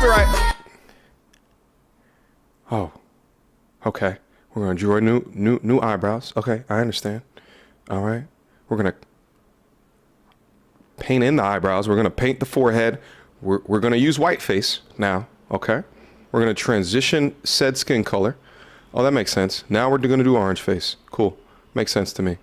be right. Oh, okay. We're gonna draw new eyebrows. Okay, I understand. All right. We're gonna paint in the eyebrows. We're gonna paint the forehead. We're gonna use white face now. Okay. We're gonna transition said skin color. Oh, that makes sense. Now we're gonna do orange face. Cool. Makes sense to me.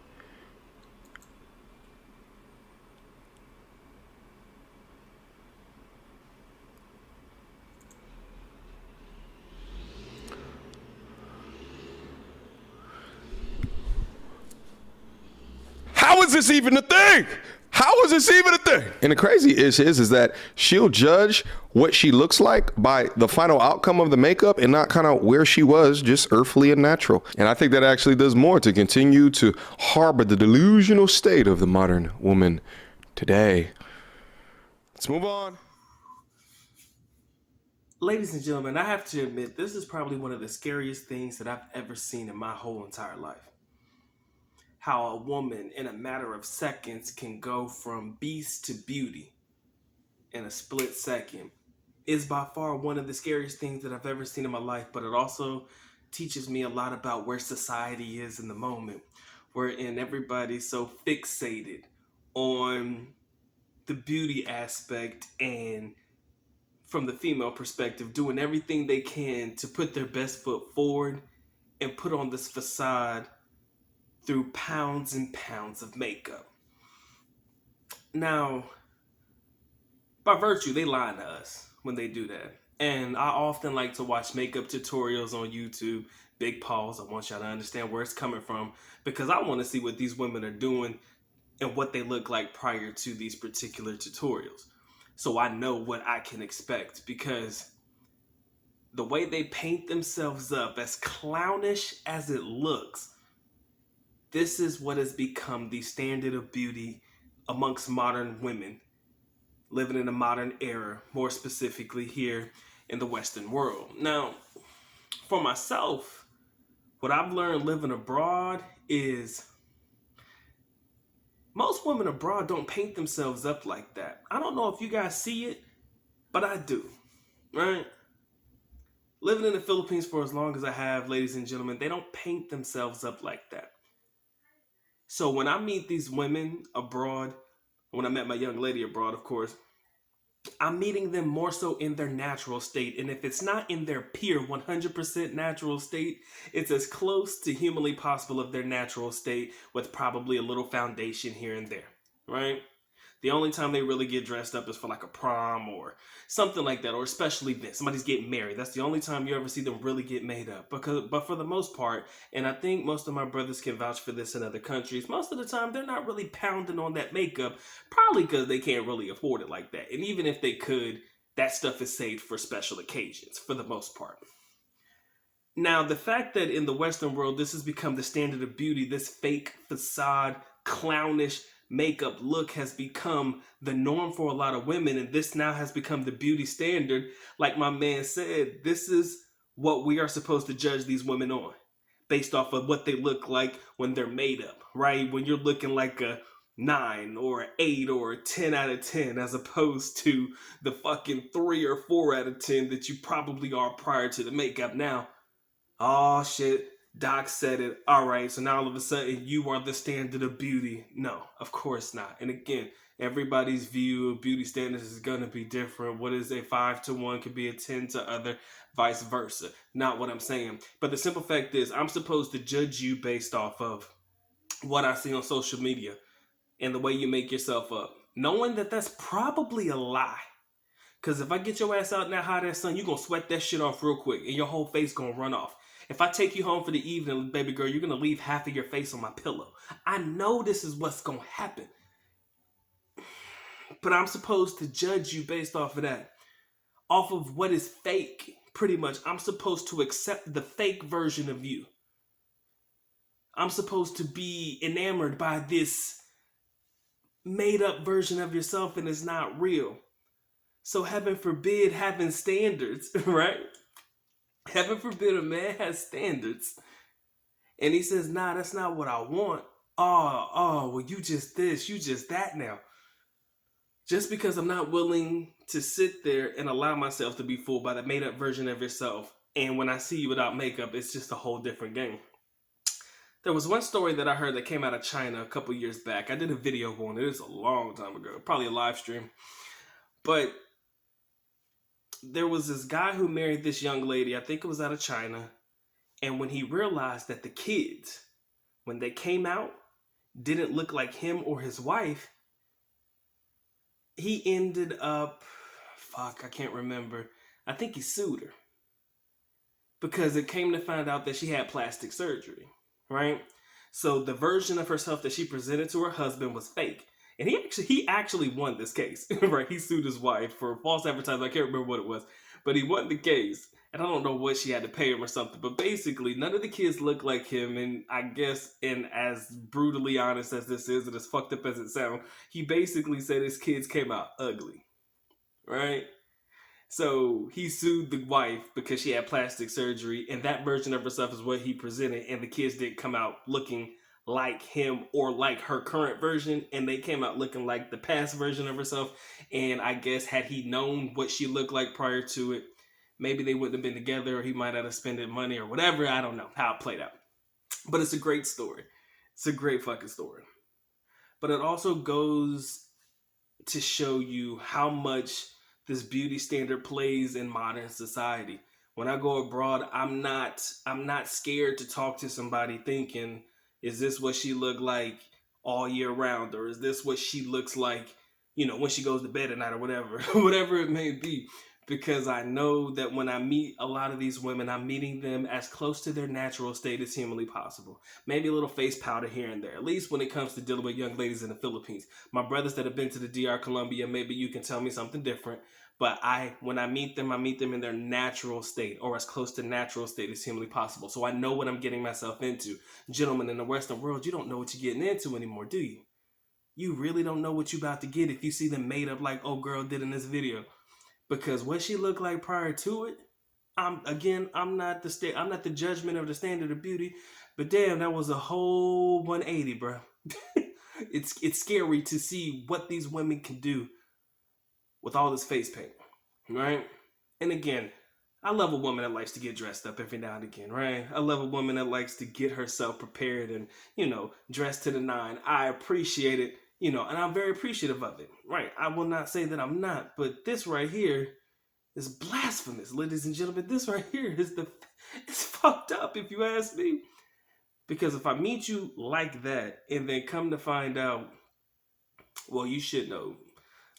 How is this even a thing? How is this even a thing? And the crazy is that she'll judge what she looks like by the final outcome of the makeup and not kind of where she was, just earthly and natural. And I think that actually does more to continue to harbor the delusional state of the modern woman today. Let's move on. Ladies and gentlemen, I have to admit, this is probably one of the scariest things that I've ever seen in my whole entire life. How a woman in a matter of seconds can go from beast to beauty in a split second is by far one of the scariest things that I've ever seen in my life, but it also teaches me a lot about where society is in the moment, wherein everybody's so fixated on the beauty aspect and from the female perspective, doing everything they can to put their best foot forward and put on this facade through pounds and pounds of makeup. Now, by virtue, they lie to us when they do that. And I often like to watch makeup tutorials on YouTube. Big pause. I want y'all to understand where it's coming from because I want to see what these women are doing and what they look like prior to these particular tutorials. So I know what I can expect because the way they paint themselves up, as clownish as it looks, this is what has become the standard of beauty amongst modern women living in a modern era, more specifically here in the Western world. Now, for myself, what I've learned living abroad is most women abroad don't paint themselves up like that. I don't know if you guys see it, but I do, right? Living in the Philippines for as long as I have, ladies and gentlemen, they don't paint themselves up like that. So when I meet these women abroad, when I met my young lady abroad, of course, I'm meeting them more so in their natural state. And if it's not in their pure 100% natural state, it's as close to humanly possible of their natural state with probably a little foundation here and there, right? The only time they really get dressed up is for like a prom or something like that, or especially this. Somebody's getting married. That's the only time you ever see them really get made up. But for the most part, and I think most of my brothers can vouch for this in other countries, most of the time they're not really pounding on that makeup, probably because they can't really afford it like that. And even if they could, that stuff is saved for special occasions for the most part. Now, the fact that in the Western world, this has become the standard of beauty, this fake facade, clownish makeup look has become the norm for a lot of women, and this now has become the beauty standard. Like my man said, this is what we are supposed to judge these women on based off of what they look like when they're made up, right? When you're looking like a 9 or an 8 or a 10 out of 10 as opposed to the fucking 3 or 4 out of 10 that you probably are prior to the makeup. Now, oh shit, Doc said it. All right, so now all of a sudden you are the standard of beauty. No, of course not. And again, everybody's view of beauty standards is going to be different. What is a 5 to 1 could be a 10 to other, vice versa. Not what I'm saying. But the simple fact is, I'm supposed to judge you based off of what I see on social media and the way you make yourself up, knowing that that's probably a lie. Because if I get your ass out in that hot ass sun, you're going to sweat that shit off real quick and your whole face going to run off. If I take you home for the evening, baby girl, you're going to leave half of your face on my pillow. I know this is what's going to happen. But I'm supposed to judge you based off of that. Off of what is fake, pretty much. I'm supposed to accept the fake version of you. I'm supposed to be enamored by this made up version of yourself and it's not real. So heaven forbid having standards, right? Heaven forbid a man has standards and he says, nah, that's not what I want. Oh, well, you just this, you just that now. Just because I'm not willing to sit there and allow myself to be fooled by the made up version of yourself. And when I see you without makeup, it's just a whole different game. There was one story that I heard that came out of China a couple years back. I did a video on it. It was a long time ago, probably a live stream. But there was this guy who married this young lady. I think it was out of China. And when he realized that the kids, when they came out, didn't look like him or his wife, he ended up, I can't remember. I think he sued her because it came to find out that she had plastic surgery, right? So the version of herself that she presented to her husband was fake. And he actually won this case, right? He sued his wife for false advertising. I can't remember what it was, but he won the case. And I don't know what she had to pay him or something, but basically none of the kids look like him. And I guess, and as brutally honest as this is, and as fucked up as it sounds, he basically said his kids came out ugly, right? So he sued the wife because she had plastic surgery, and that version of herself is what he presented, and the kids didn't come out looking like him or like her current version, and they came out looking like the past version of herself. And I guess had he known what she looked like prior to it, maybe they wouldn't have been together, or he might have spent money or whatever. I don't know how it played out. But it's a great story. It's a great fucking story. But it also goes to show you how much this beauty standard plays in modern society. When I go abroad, I'm not scared to talk to somebody thinking, is this what she look like all year round, or is this what she looks like, when she goes to bed at night, or whatever, whatever it may be. Because I know that when I meet a lot of these women, I'm meeting them as close to their natural state as humanly possible. Maybe a little face powder here and there, at least when it comes to dealing with young ladies in the Philippines. My brothers that have been to the DR Colombia, maybe you can tell me something different. But when I meet them in their natural state, or as close to natural state as humanly possible. So I know what I'm getting myself into. Gentlemen, in the Western world, you don't know what you're getting into anymore, do you? You really don't know what you're about to get if you see them made up like old girl did in this video. Because what she looked like prior to it, I'm not the judgment of the standard of beauty, but damn, that was a whole 180, bro. It's scary to see what these women can do with all this face paint, right? And again, I love a woman that likes to get dressed up every now and again, right? I love a woman that likes to get herself prepared and, dressed to the nine. I appreciate it, and I'm very appreciative of it, right? I will not say that I'm not, but this right here is blasphemous, ladies and gentlemen. This right here it's fucked up, if you ask me. Because if I meet you like that and then come to find out, well, you should know,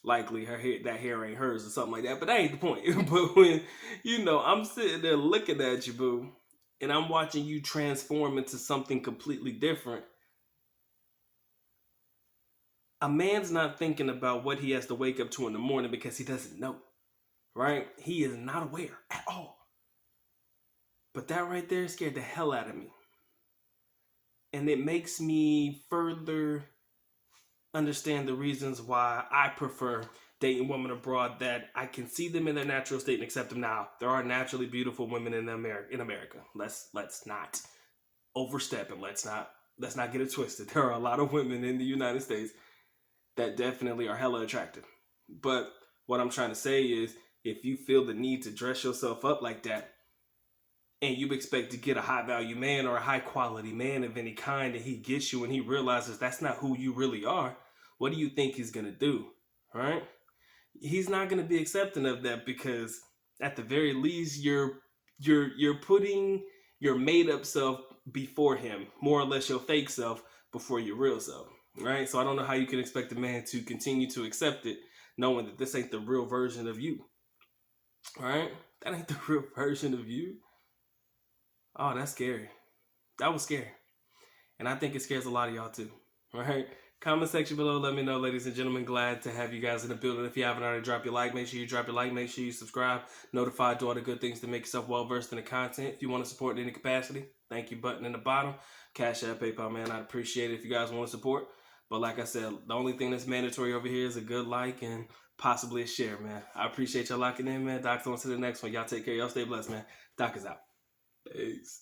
likely that hair ain't hers or something like that, but that ain't the point. But when, I'm sitting there looking at you, boo, and I'm watching you transform into something completely different, a man's not thinking about what he has to wake up to in the morning because he doesn't know, right? He is not aware at all. But that right there scared the hell out of me. And it makes me further understand the reasons why I prefer dating women abroad, that I can see them in their natural state and accept them. Now, there are naturally beautiful women in America. Let's not overstep, and let's not get it twisted. There are a lot of women in the United States that definitely are hella attractive. But what I'm trying to say is, if you feel the need to dress yourself up like that, and you expect to get a high value man or a high quality man of any kind, and he gets you and he realizes that's not who you really are, what do you think he's gonna do? Right? He's not gonna be accepting of that, because at the very least you're putting your made up self before him, more or less your fake self before your real self. Right? So I don't know how you can expect a man to continue to accept it knowing that this ain't the real version of you. Right? That ain't the real version of you. Oh, that's scary. That was scary. And I think it scares a lot of y'all too. Right? Comment section below. Let me know, ladies and gentlemen. Glad to have you guys in the building. If you haven't already, drop your like. Make sure you drop your like. Make sure you subscribe. Notified, do all the good things to make yourself well versed in the content. If you want to support in any capacity, thank you button in the bottom. Cash App, PayPal, man. I'd appreciate it if you guys want to support. But like I said, the only thing that's mandatory over here is a good like and possibly a share, man. I appreciate y'all locking in, man. Doc's on to the next one. Y'all take care. Y'all stay blessed, man. Doc is out. Peace.